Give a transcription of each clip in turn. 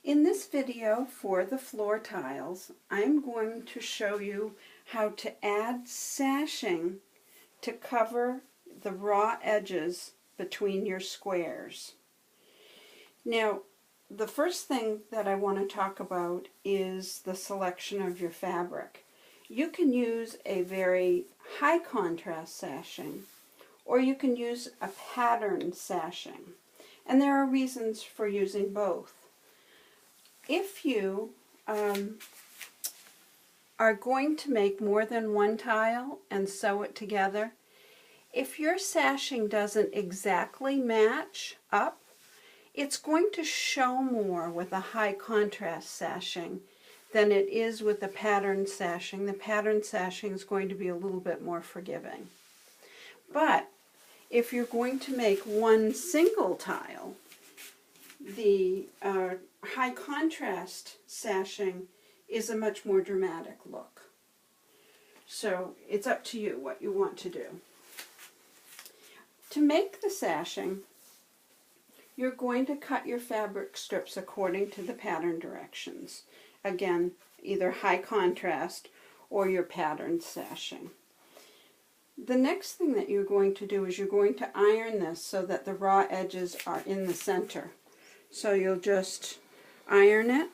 In this video for the floor tiles, I'm going to show you how to add sashing to cover the raw edges between your squares. Now, the first thing that I want to talk about is the selection of your fabric. You can use a very high contrast sashing, or you can use a pattern sashing, and there are reasons for using both. If you are going to make more than one tile and sew it together, if your sashing doesn't exactly match up, it's going to show more with a high contrast sashing than it is with the pattern sashing. The pattern sashing is going to be a little bit more forgiving. But if you're going to make one single tile, the high contrast sashing is a much more dramatic look. So it's up to you what you want to do. To make the sashing, you're going to cut your fabric strips according to the pattern directions. Again, either high contrast or your pattern sashing. The next thing that you're going to do is you're going to iron this so that the raw edges are in the center. So you'll just iron it,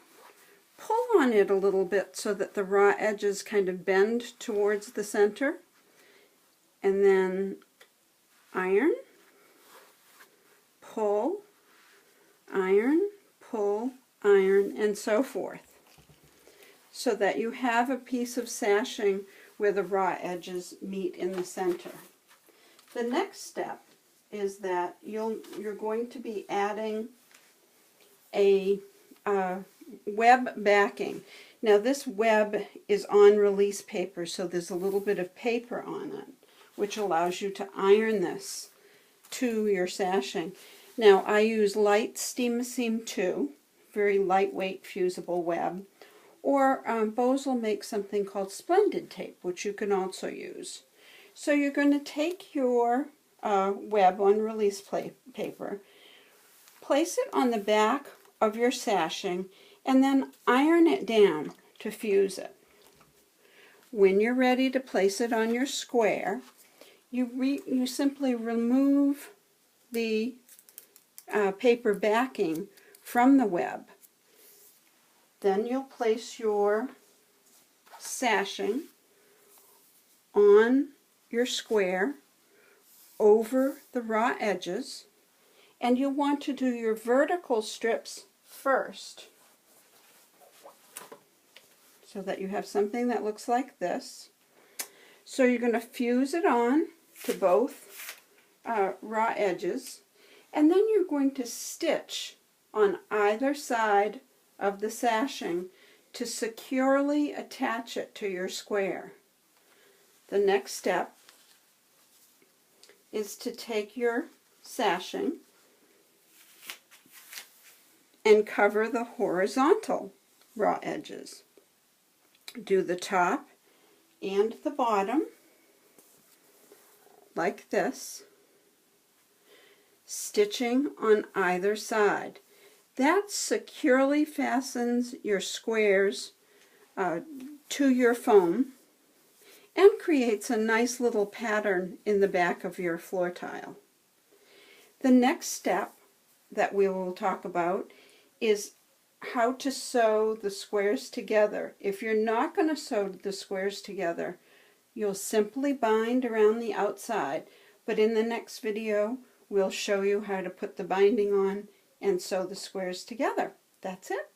pull on it a little bit so that the raw edges kind of bend towards the center, and then iron, pull, iron, pull, iron, and so forth, so that you have a piece of sashing where the raw edges meet in the center. The next step is that you're going to be adding a web backing. Now this web is on release paper, so there's a little bit of paper on it, which allows you to iron this to your sashing. Now I use light Steam-A-Seam 2, very lightweight fusible web, or Bose will make something called Splendid Tape, which you can also use. So you're going to take your web on release paper, place it on the back of your sashing, and then iron it down to fuse it. When you're ready to place it on your square, you simply remove the paper backing from the web. Then you'll place your sashing on your square over the raw edges, and you'll want to do your vertical strips first so that you have something that looks like this. So you're going to fuse it on to both raw edges, and then you're going to stitch on either side of the sashing to securely attach it to your square. The next step is to take your sashing and cover the horizontal raw edges. Do the top and the bottom like this, stitching on either side. That securely fastens your squares to your foam and creates a nice little pattern in the back of your floor tile. The next step that we will talk about is how to sew the squares together. If you're not going to sew the squares together, you'll simply bind around the outside, but in the next video we'll show you how to put the binding on and sew the squares together. That's it.